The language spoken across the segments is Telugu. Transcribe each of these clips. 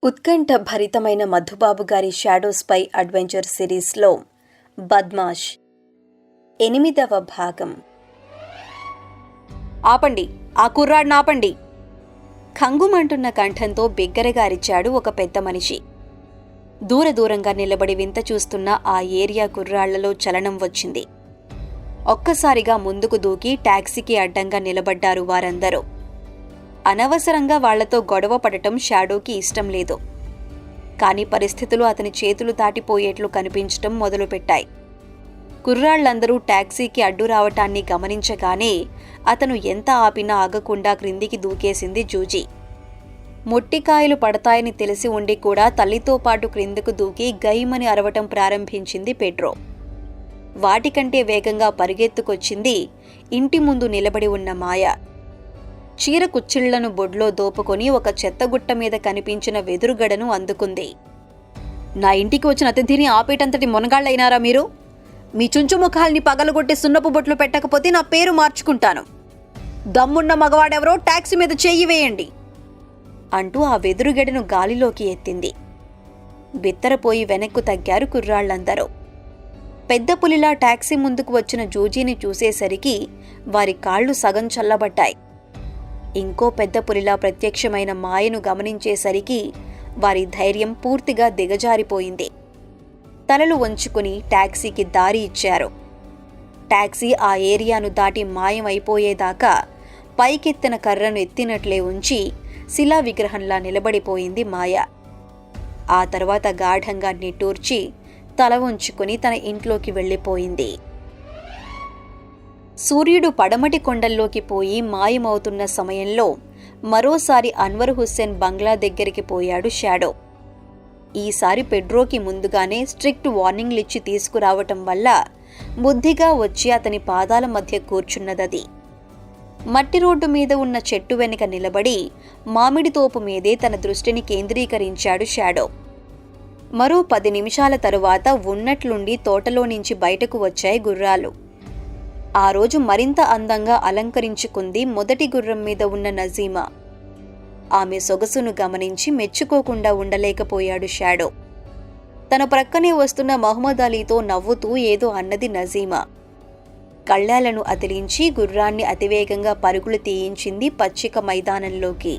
ఉత్కంఠ భరితమైన మధుబాబు గారి షాడో స్పై అడ్వెంచర్ సిరీస్లో బద్మాష్ 8వ భాగం. ఆపండి, ఆ కుర్రాడిని ఆపండి! ఖంగుమంటున్న కంఠంతో బిగ్గరగా అరిచాడు ఒక పెద్ద మనిషి. దూరంగా నిలబడి వింత చూస్తున్న ఆ ఏరియా కుర్రాళ్లలో చలనం వచ్చింది. ఒక్కసారిగా ముందుకు దూకి టాక్సీకి అడ్డంగా నిలబడ్డారు వారందరూ. అనవసరంగా వాళ్లతో గొడవ పడటం షాడోకి ఇష్టం లేదు. కాని పరిస్థితులు అతని చేతులు దాటిపోయేట్లు కనిపించటం మొదలుపెట్టాయి. కుర్రాళ్లందరూ టాక్సీకి అడ్డు రావటాన్ని గమనించగానే అతను ఎంత ఆపినా ఆగకుండా క్రిందికి దూకేసింది జూజీ. మొట్టికాయలు పడతాయని తెలిసి ఉండి కూడా తల్లితో పాటు క్రిందకు దూకి గైమని అరవటం ప్రారంభించింది పెడ్రో. వాటికంటే వేగంగా పరిగెత్తుకొచ్చింది ఇంటి ముందు నిలబడి ఉన్న మాయ. చీర కుచ్చిళ్లను బొడ్లో దోపుకొని ఒక చెత్తగుట్ట మీద కనిపించిన వెదురుగడను అందుకుంది. నా ఇంటికి వచ్చిన అతిథిని ఆపేటంతటి మొనగాళ్లైనారా మీరు? మీ చుంచుముఖాల్ని పగలగొట్టి సున్నపు బొట్లు పెట్టకపోతే నా పేరు మార్చుకుంటాను. దమ్మున్న మగవాడెవరో టాక్సీ మీద చెయ్యి వేయండి అంటూ ఆ వెదురుగడను గాలిలోకి ఎత్తింది. బిత్తరపోయి వెనక్కు తగ్గారు కుర్రాళ్లందరూ. పెద్ద పులిలా టాక్సీ ముందుకు వచ్చిన జూజీని చూసేసరికి వారి కాళ్లు సగం చల్లబడ్డాయి. ఇంకో పెద్ద పులిలా ప్రత్యక్షమైన మాయను గమనించేసరికి వారి ధైర్యం పూర్తిగా దిగజారిపోయింది. తలలు వంచుకుని టాక్సీకి దారి ఇచ్చారు. టాక్సీ ఆ ఏరియాను దాటి మాయమైపోయేదాకా పైకెత్తిన కర్రను ఎత్తినట్లే ఉంచి శిలా విగ్రహంలా నిలబడిపోయింది మాయ. ఆ తర్వాత గాఢంగా నిట్టూర్చి తల వంచుకుని తన ఇంట్లోకి వెళ్ళిపోయింది. సూర్యుడు పడమటి కొండల్లోకి పోయి మాయమవుతున్న సమయంలో మరోసారి అన్వర్ హుస్సేన్ బంగ్లా దగ్గరికి పోయాడు షాడో. ఈసారి పెడ్రోకి ముందుగానే స్ట్రిక్ట్ వార్నింగ్లిచ్చి తీసుకురావటం వల్ల బుద్ధిగా వచ్చి అతని పాదాల మధ్య కూర్చున్నదది. మట్టి రోడ్డు మీద ఉన్న చెట్టు వెనుక నిలబడి మామిడి తోపు మీదే తన దృష్టిని కేంద్రీకరించాడు షాడో. మరో 10 నిమిషాల తరువాత ఉన్నట్లుండి తోటలో నుంచి బయటకు వచ్చాయి గుర్రాలు. ఆ రోజు మరింత అందంగా అలంకరించుకుంది మొదటి గుర్రం మీద ఉన్న నజీమా. ఆమె సొగసును గమనించి మెచ్చుకోకుండా ఉండలేకపోయాడు షాడో. తన ప్రక్కనే వస్తున్న మహమ్మద్ అలీతో నవ్వుతూ ఏదో అన్నది నజీమా. కళ్ళాలను అదిలించి గుర్రాన్ని అతివేగంగా పరుగులు తీయించింది పచ్చిక మైదానంలోకి.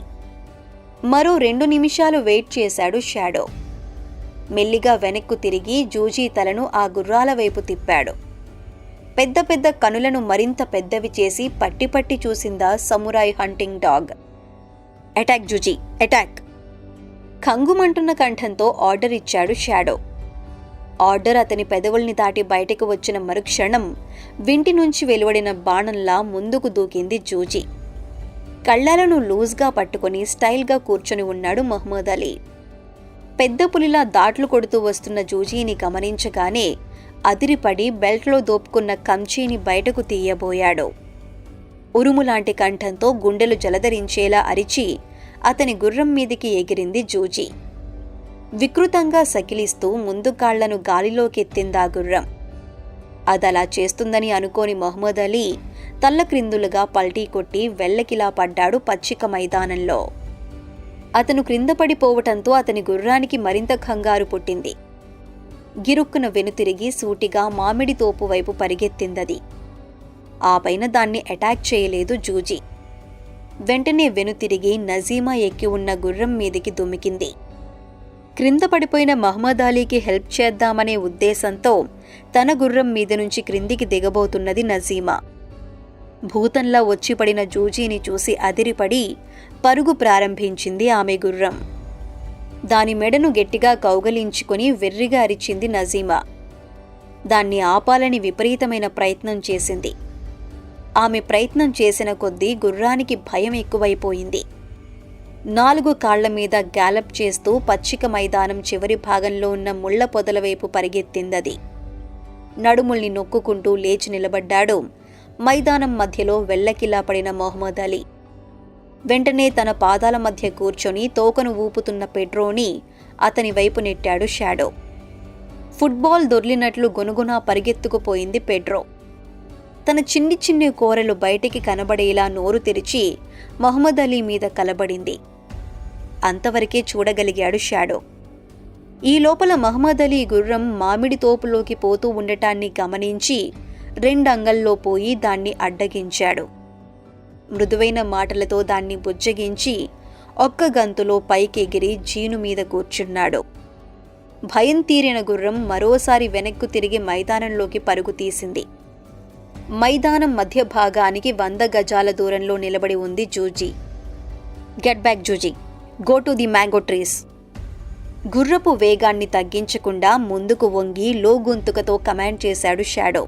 మరో 2 నిమిషాలు వెయిట్ చేశాడు షాడో. మెల్లిగా వెనక్కు తిరిగి జూజీ తలను ఆ గుర్రాల వైపు తిప్పాడు. పెద్ద పెద్ద కనులను మరింత పెద్దవి చేసి పట్టి చూసిందా సమురాయ్ హంటింగ్ డాగ్. అటాక్ జూజీ, అటాక్! ఖంగుమంటున్న కంఠంతో ఆర్డర్ ఇచ్చాడు షాడో. ఆర్డర్ అతని పెదవుల్ని దాటి బయటకు వచ్చిన మరుక్షణం వింటి నుంచి వెలువడిన బాణంలా ముందుకు దూకింది జూజీ. కళ్ళాలను లూజ్గా పట్టుకుని స్టైల్గా కూర్చొని ఉన్నాడు మహమ్మద్ అలీ. పెద్ద పులిలా దాట్లు కొడుతూ వస్తున్న జూజీని గమనించగానే అదిరిపడి బెల్ట్లో దోపుకున్న కంచీని బయటకు తీయబోయాడు. ఉరుములాంటి కంఠంతో గుండెలు జలధరించేలా అరిచి అతని గుర్రం మీదికి ఎగిరింది జూజీ. వికృతంగా సకిలిస్తూ ముందు కాళ్లను గాలిలోకెత్తిందా గుర్రం. అదలా చేస్తుందని అనుకోని మహమ్మద్ అలీ తల్లక్రిందులుగా పల్టీ కొట్టి వెల్లకిలా పడ్డాడు పచ్చిక మైదానంలో. అతను క్రింద పడిపోవటంతో అతని గుర్రానికి మరింత కంగారు పుట్టింది. గిరుక్కున వెనుతిరిగి సూటిగా మామిడి తోపు వైపు పరిగెత్తిందది. ఆ పైన దాన్ని అటాక్ చేయలేదు జూజీ. వెంటనే వెనుతిరిగి నజీమా ఎక్కి ఉన్న గుర్రం మీదికి దుమికింది. క్రింద పడిపోయిన మహమ్మద్ అలీకి హెల్ప్ చేద్దామనే ఉద్దేశంతో తన గుర్రం మీద నుంచి క్రిందికి దిగబోతున్నది నజీమా. భూతంలా వచ్చిపడిన జూజీని చూసి అదిరిపడి పరుగు ప్రారంభించింది ఆమె గుర్రం. దాని మెడను గట్టిగా కౌగలించుకుని వెర్రిగా అరిచింది నజీమా. దాన్ని ఆపాలని విపరీతమైన ప్రయత్నం చేసింది. ఆమె ప్రయత్నం చేసిన కొద్దీ గుర్రానికి భయం ఎక్కువైపోయింది. 4 కాళ్ల మీద గ్యాలప్ చేస్తూ పచ్చిక మైదానం చివరి భాగంలో ఉన్న ముళ్ల పొదల వైపు పరిగెత్తిందది. నడుముల్ని నొక్కుకుంటూ లేచి నిలబడ్డాడు మైదానం మధ్యలో వెల్లకిలా పడిన మహమ్మద్ అలీ. వెంటనే తన పాదాల మధ్య కూర్చొని తోకను ఊపుతున్న పెడ్రోని అతని వైపు నెట్టాడు షాడో. ఫుట్బాల్ దొర్లినట్లు గొనుగునా పరిగెత్తుకుపోయింది పెడ్రో. తన చిన్ని కోరలు బయటికి కనబడేలా నోరు తెరిచి మహమ్మద్ అలీ మీద కలబడింది. అంతవరకే చూడగలిగాడు షాడో. ఈ లోపల మహమ్మద్ అలీ గుర్రం మామిడి తోపులోకి పోతూ ఉండటాన్ని గమనించి 2 అంగల్లో పోయి దాన్ని అడ్డగించాడు. మృదువైన మాటలతో దాన్ని బుజ్జగించి ఒక్క గంతులో పైకెగిరి జీను మీద కూర్చున్నాడు. భయం తీరిన గుర్రం మరోసారి వెనక్కు తిరిగి మైదానంలోకి పరుగు తీసింది. మైదానం మధ్య భాగానికి 100 గజాల దూరంలో నిలబడి ఉంది Joji. Get back Joji, go to the mango trees. గుర్రపు వేగాన్ని తగ్గించకుండా ముందుకు వంగి లో గొంతుకతో కమాండ్ చేశాడు షాడో.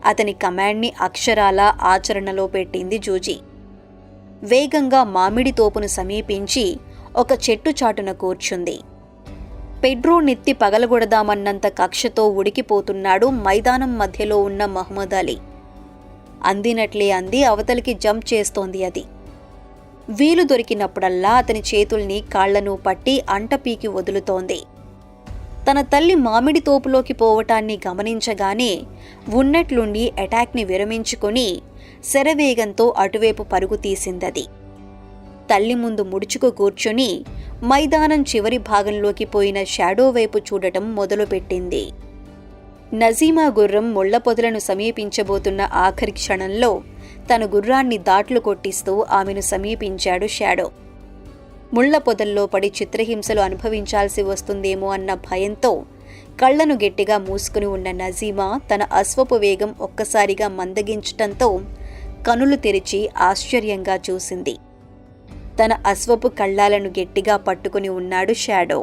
అతని కమాండ్ని అక్షరాల ఆచరణలో పెట్టింది జూజీ. వేగంగా మామిడి తోపును సమీపించి ఒక చెట్టు చాటున కూర్చుంది. పెడ్రో నెత్తి పగలగొడదామన్నంత కక్షతో ఉడికిపోతున్నాడు మైదానం మధ్యలో ఉన్న మహమ్మద్ అలీ. అందినట్లే అంది అవతలికి జంప్ చేస్తోంది అది. వీలు దొరికినప్పుడల్లా అతని చేతుల్ని కాళ్లను పట్టి అంటపీకి వదులుతోంది. తన తల్లి మామిడి తోపులోకి పోవటాన్ని గమనించగానే ఉన్నట్లుండి అటాక్ని విరమించుకుని శరవేగంతో అటువైపు పరుగు తీసిందది. తల్లి ముందు ముడుచుకు కూర్చుని మైదానం చివరి భాగంలోకి పోయిన షాడో వైపు చూడటం మొదలుపెట్టింది. నజీమా గుర్రం ముళ్ల పొదలను సమీపించబోతున్న ఆఖరి క్షణంలో తన గుర్రాన్ని దాట్లు కొట్టిస్తూ ఆమెను సమీపించాడు షాడో. ముళ్ల పొదల్లో పడి చిత్రహింసలు అనుభవించాల్సి వస్తుందేమో అన్న భయంతో కళ్లను గట్టిగా మూసుకుని ఉన్న నజీమా తన అశ్వపు వేగం ఒక్కసారిగా మందగించటంతో కనులు తెరిచి ఆశ్చర్యంగా చూసింది. తన అశ్వపు కళ్ళాలను గట్టిగా పట్టుకుని ఉన్నాడు Shadow.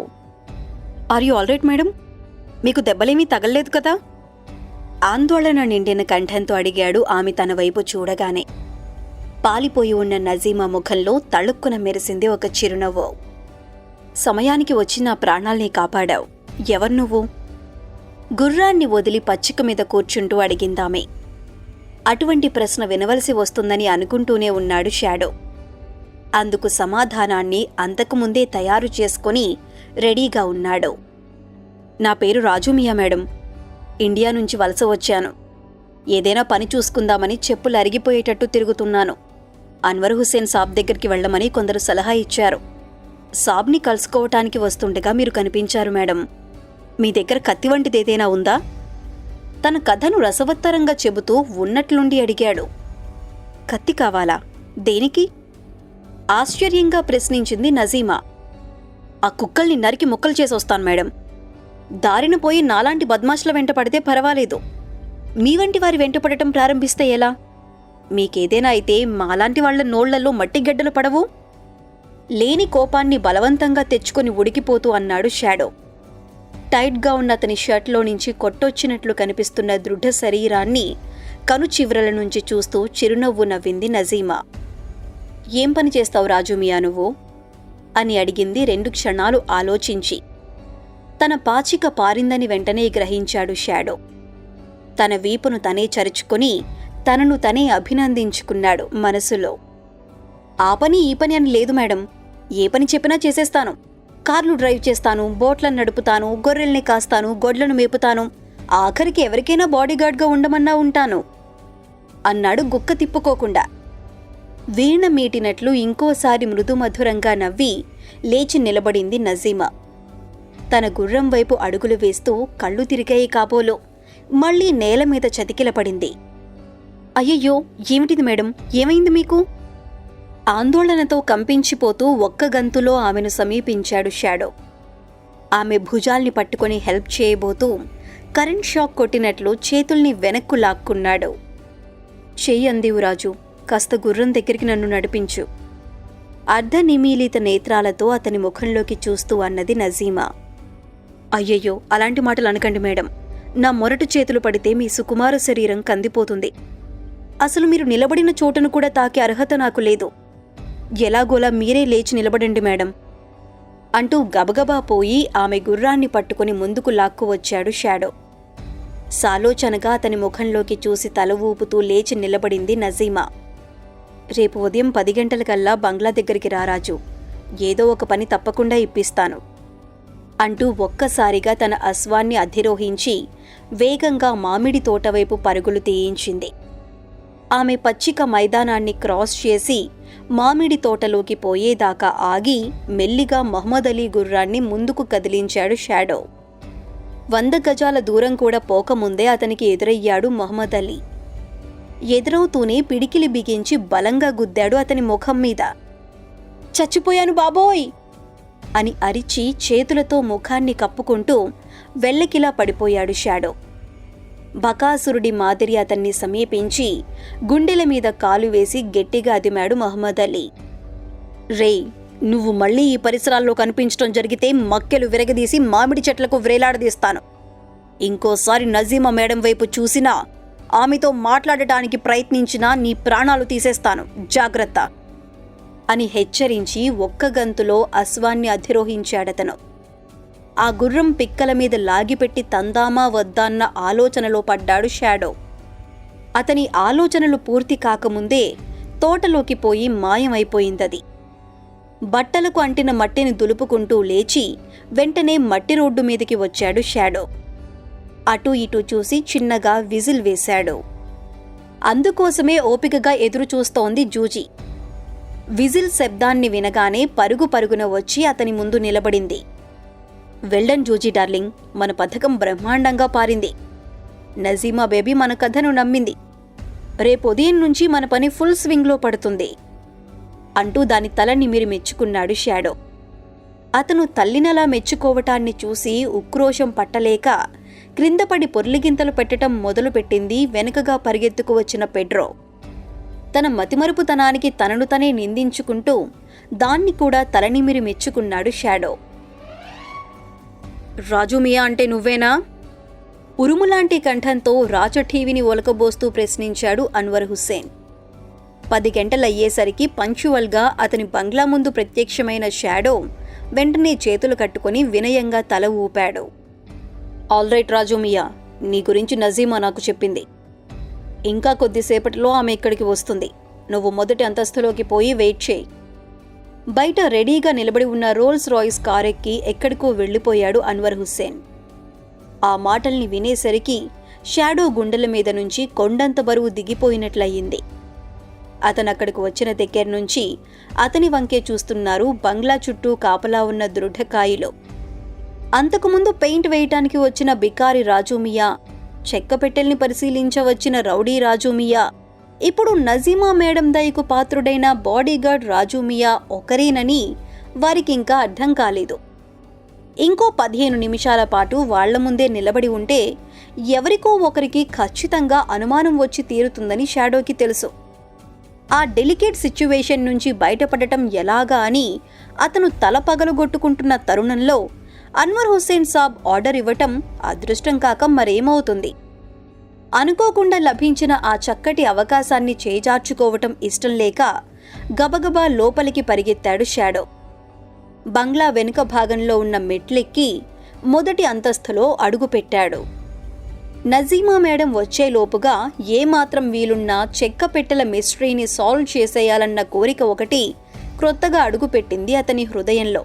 Are you alright madam? మీకు దెబ్బలేమీ తగల్లేదు కదా? ఆందోళన నిండిన కంఠంతో అడిగాడు ఆమె తన వైపు చూడగానే. పాలిపోయి ఉన్న నజీమా ముఖంలో తళుక్కున మెరిసింది ఒక చిరునవ్వు. సమయానికి వచ్చి నా ప్రాణాల్ని కాపాడావు. ఎవరు నువ్వు? గుర్రాన్ని వదిలి పచ్చిక మీద కూర్చుంటూ అడిగిందామె. అటువంటి ప్రశ్న వినవలసి వస్తుందని అనుకుంటూనే ఉన్నాడు షాడో. అందుకు సమాధానాన్ని అంతకుముందే తయారు చేసుకుని రెడీగా ఉన్నాడు. నా పేరు రాజుమియా మేడం. ఇండియా నుంచి వలస వచ్చాను. ఏదైనా పని చూసుకుందామని చెప్పులు అరిగిపోయేటట్టు తిరుగుతున్నాను. అన్వర్ హుస్సేన్ సాబ్ దగ్గరికి వెళ్లమని కొందరు సలహా ఇచ్చారు. సాబ్ని కలుసుకోవటానికి వస్తుండగా మీరు కనిపించారు మేడం. మీ దగ్గర కత్తి వంటిదేదైనా ఉందా? తన కథను రసవత్తరంగా చెబుతూ ఉన్నట్లుండి అడిగాడు. కత్తి కావాలా? దేనికి? ఆశ్చర్యంగా ప్రశ్నించింది నజీమా. ఆ కుక్కల్ని నరికి ముక్కలు చేసొస్తాను మేడం. దారిన పోయి నాలాంటి బద్మాష్ల వెంట పడితే పర్వాలేదు. మీ వంటి వారి వెంటపడటం ప్రారంభిస్తే ఎలా? మీకేదైనా అయితే మాలాంటి వాళ్ల నోళ్లలో మట్టిగడ్డలు పడవు? లేని కోపాన్ని బలవంతంగా తెచ్చుకొని ఉడికిపోతూ అన్నాడు షాడో. టైట్గా ఉన్న అతని షర్ట్లో నుంచి కొట్టొచ్చినట్లు కనిపిస్తున్న దృఢ శరీరాన్ని కను చివరల నుంచి చూస్తూ చిరునవ్వు నవ్వింది నజీమా. ఏం పని చేస్తావు రాజుమియా నువ్వు? అని అడిగింది 2 క్షణాలు ఆలోచించి. తన పాచిక పారిందని వెంటనే గ్రహించాడు షాడో. తన వీపును తనే చరుచుకొని తనను తనే అభినందించుకున్నాడు మనసులో. ఆ పని ఈ పని అని లేదు మేడం. ఏ పని చెప్పినా చేసేస్తాను. కార్లు డ్రైవ్ చేస్తాను, బోట్లను నడుపుతాను, గొర్రెల్ని కాస్తాను, గొడ్లను మేపుతాను, ఆఖరికి ఎవరికైనా బాడీగార్డ్గా ఉండమన్నా ఉంటాను అన్నాడు గుక్క తిప్పుకోకుండా. వీణ మీటినట్లు ఇంకోసారి మృదుమధురంగా నవ్వి లేచి నిలబడింది నజీమా. తన గుర్రం వైపు అడుగులు వేస్తూ కళ్ళు తిరిగాయి కాబోలో. మళ్లీ నేల మీద చతికిలపడింది. అయ్యయ్యో, ఏమిటిది మేడం? ఏమైంది మీకు? ఆందోళనతో కంపించిపోతూ ఒక్క గంతులో ఆమెను సమీపించాడు షాడో. ఆమె భుజాల్ని పట్టుకుని హెల్ప్ చేయబోతూ కరెంట్ షాక్ కొట్టినట్లు చేతుల్ని వెనక్కు లాక్కున్నాడు. చెయ్యి అందివు రాజు, కాస్త గుర్రం దగ్గరికి నన్ను నడిపించు. అర్ధనిమీలిత నేత్రాలతో అతని ముఖంలోకి చూస్తూ అన్నది నజీమా. అయ్యయ్యో, అలాంటి మాటలు అనకండి మేడం. నా మొరటు చేతులు పడితే మీ సుకుమార శరీరం కందిపోతుంది. అసలు మీరు నిలబడిన చోటును కూడా తాకే అర్హత నాకు లేదు. ఎలాగోలా మీరే లేచి నిలబడండి మేడం అంటూ గబగబా పోయి ఆమె గుర్రాన్ని పట్టుకుని ముందుకు లాక్కు వచ్చాడు షాడో. సాలోచనగా అతని ముఖంలోకి చూసి తల ఊపుతూ లేచి నిలబడింది నజీమా. రేపు ఉదయం 10 గంటలకల్లా బంగ్లా దగ్గరికి రారాజు. ఏదో ఒక పని తప్పకుండా ఇప్పిస్తాను అంటూ ఒక్కసారిగా తన అశ్వాన్ని అధిరోహించి వేగంగా మామిడి తోటవైపు పరుగులు తీయించింది. ఆమె పచ్చిక మైదానాన్ని క్రాస్ చేసి మామిడి తోటలోకి పోయేదాకా ఆగి మెల్లిగా మహమ్మద్ అలీ గుర్రాన్ని ముందుకు కదిలించాడు షాడో. 100 గజాల దూరం కూడా పోకముందే అతనికి ఎదురయ్యాడు మహమ్మద్ అలీ. ఎదురవుతూనే పిడికిలి బిగించి బలంగా గుద్దాడు అతని ముఖం మీద. చచ్చిపోయాను బాబోయ్ అని అరిచి చేతులతో ముఖాన్ని కప్పుకుంటూ వెల్లకిలా పడిపోయాడు షాడో. బకాసురుడి మాదిరి అతన్ని సమీపించి గుండెల మీద కాలు వేసి గట్టిగా అదిమాడు మహమ్మద్ అలీ. రేయ్, నువ్వు మళ్ళీ ఈ పరిసరాల్లో కనిపించడం జరిగితే మక్కెలు విరగదీసి మామిడి చెట్లకు వ్రేలాడదీస్తాను. ఇంకోసారి నజీమా మేడం వైపు చూసినా, ఆమెతో మాట్లాడటానికి ప్రయత్నించినా నీ ప్రాణాలు తీసేస్తాను, జాగ్రత్త అని హెచ్చరించి ఒక్క గంతులో అశ్వాన్ని అధిరోహించాడతను. ఆ గుర్రం పిక్కల మీద లాగిపెట్టి తందామా వద్దా అన్న ఆలోచనలో పడ్డాడు షాడో. అతని ఆలోచనలు పూర్తి కాకముందే తోటలోకి పోయి మాయమైపోయిందది. బట్టలకు అంటిన మట్టిని దులుపుకుంటూ లేచి వెంటనే మట్టి రోడ్డు మీదికి వచ్చాడు షాడో. అటూ ఇటూ చూసి చిన్నగా విజిల్ వేశాడు. అందుకోసమే ఓపికగా ఎదురుచూస్తోంది జూజీ. విజిల్ శబ్దాన్ని వినగానే పరుగు పరుగున వచ్చి అతని ముందు నిలబడింది. వెల్డన్ జూజీ డార్లింగ్, మన పథకం బ్రహ్మాండంగా పారింది. నజీమా బేబీ మన కథను నమ్మింది. రేపు ఉదయం నుంచి మన పని ఫుల్ స్వింగ్లో పడుతుంది అంటూ దాని తల నిమిరి మెచ్చుకున్నాడు షాడో. అతను తల్లినలా మెచ్చుకోవటాన్ని చూసి ఉక్రోషం పట్టలేక క్రిందపడి పొర్లిగింతలు పెట్టడం మొదలుపెట్టింది వెనుకగా పరిగెత్తుకు వచ్చిన పెడ్రో. తన మతిమరుపుతనానికి తనను తనే నిందించుకుంటూ దాన్ని కూడా తలనిమిరి మెచ్చుకున్నాడు షాడో. రాజు మియా అంటే నువ్వేనా? ఉరుములాంటి కంఠంతో రాచఠీవిని ఒలకబోస్తూ ప్రశ్నించాడు అన్వర్ హుస్సేన్. 10 గంటలయ్యేసరికి పంక్చువల్గా అతని బంగ్లా ముందు ప్రత్యక్షమైన షాడో వెంటనే చేతులు కట్టుకుని వినయంగా తల ఊపాడు. ఆల్రైట్ రాజు మియా, నీ గురించి నజీమా నాకు చెప్పింది. ఇంకా కొద్దిసేపటిలో ఆమె ఇక్కడికి వస్తుంది. నువ్వు మొదటి అంతస్తులోకి పోయి వెయిట్ చేయి. బయట రెడీగా నిలబడి ఉన్న రోల్స్ రాయిస్ కారెక్కి ఎక్కడికో వెళ్లిపోయాడు అన్వర్ హుస్సేన్. ఆ మాటల్ని వినేసరికి షాడో గుండెల మీద నుంచి కొండంత బరువు దిగిపోయినట్లయింది. అతనక్కడికి వచ్చిన దగ్గర నుంచి అతని వంకే చూస్తున్నారు బంగ్లా చుట్టూ కాపలా ఉన్న దృఢకాయిలు. అంతకుముందు పెయింట్ వేయటానికి వచ్చిన బికారి రాజుమియా, చెక్కపెట్టెల్ని పరిశీలించవచ్చిన రౌడీ రాజుమియా, ఇప్పుడు నజీమా మేడం దయకు పాత్రుడైన బాడీగార్డ్ రాజుమియా ఒకరేనని వారికింకా అర్థం కాలేదు. ఇంకో 15 నిమిషాల పాటు వాళ్ల ముందే నిలబడి ఉంటే ఎవరికో ఒకరికి ఖచ్చితంగా అనుమానం వచ్చి తీరుతుందని షాడోకి తెలుసు. ఆ డెలికేట్ సిచ్యువేషన్ నుంచి బయటపడటం ఎలాగా అని అతను తల పగలగొట్టుకుంటున్న తరుణంలో అన్వర్ హుస్సేన్ సాబ్ ఆర్డర్ ఇవ్వటం అదృష్టం కాక మరేమవుతుంది. అనుకోకుండా లభించిన ఆ చక్కటి అవకాశాన్ని చేజార్చుకోవటం ఇష్టం లేక గబగబా లోపలికి పరిగెత్తాడు షాడో. బంగ్లా వెనుక భాగంలో ఉన్న మెట్లెక్కి మొదటి అంతస్తులో అడుగుపెట్టాడు. నజీమా మేడం వచ్చేలోపుగా ఏమాత్రం వీలున్నా చెక్కపెట్టెల మిస్టరీని సాల్వ్ చేసేయాలన్న కోరిక ఒకటి క్రొత్తగా అడుగుపెట్టింది అతని హృదయంలో.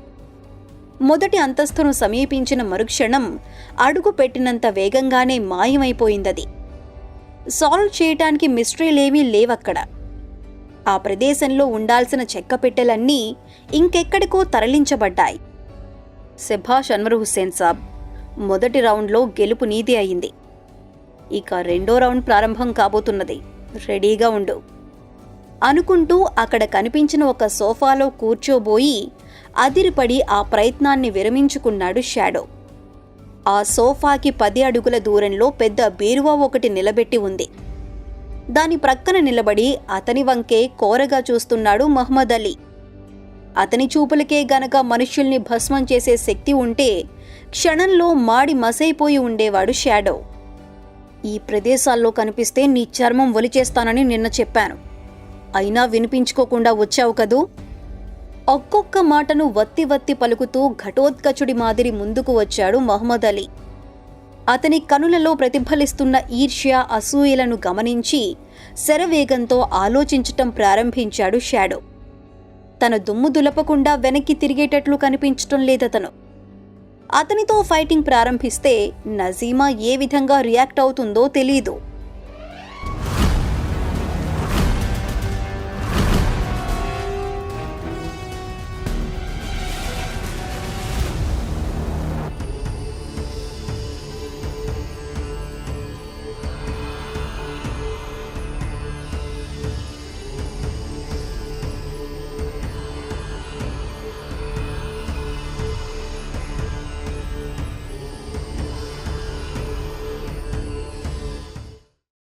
మొదటి అంతస్తును సమీపించిన మరుక్షణం అడుగు పెట్టినంత వేగంగానే మాయమైపోయిందది. సాల్వ్ చేయటానికి మిస్టరీలేమీ లేవక్కడ. ఆ ప్రదేశంలో ఉండాల్సిన చెక్కపెట్టెలన్నీ ఇంకెక్కడికో తరలించబడ్డాయి. శభాష్ అన్వర్ హుస్సేన్ సాబ్, మొదటి రౌండ్లో గెలుపు నీదే అయింది. ఇక రెండో రౌండ్ ప్రారంభం కాబోతున్నది, రెడీగా ఉండు అనుకుంటూ అక్కడ కనిపించిన ఒక సోఫాలో కూర్చోబోయి అదిరిపడి ఆ ప్రయత్నాన్ని విరమించుకున్నాడు షాడో. ఆ సోఫాకి 10 అడుగుల దూరంలో పెద్ద బీరువా ఒకటి నిలబెట్టి ఉంది. దాని ప్రక్కన నిలబడి అతని వంకే కోరగా చూస్తున్నాడు మహమ్మద్ అలీ. అతని చూపులకే గనక మనుష్యుల్ని భస్మం చేసే శక్తి ఉంటే క్షణంలో మాడి మసైపోయి ఉండేవాడు షాడో. ఈ ప్రదేశాల్లో కనిపిస్తే నీ చర్మం ఒలిచేస్తానని నిన్న చెప్పాను, అయినా వినిపించుకోకుండా వచ్చావు కదూ. ఒక్కొక్క మాటను వత్తి వత్తి పలుకుతూ ఘటోత్కచుడి మాదిరి ముందుకు వచ్చాడు మహమ్మద్ అలీ. అతని కనులలో ప్రతిఫలిస్తున్న ఈర్ష్య, అసూయలను గమనించి శరవేగంతో ఆలోచించటం ప్రారంభించాడు షాడో. తన దుమ్ము దులపకుండా వెనక్కి తిరిగేటట్లు కనిపించటం లేదతను. అతనితో ఫైటింగ్ ప్రారంభిస్తే నజీమా ఏ విధంగా రియాక్ట్ అవుతుందో తెలీదు.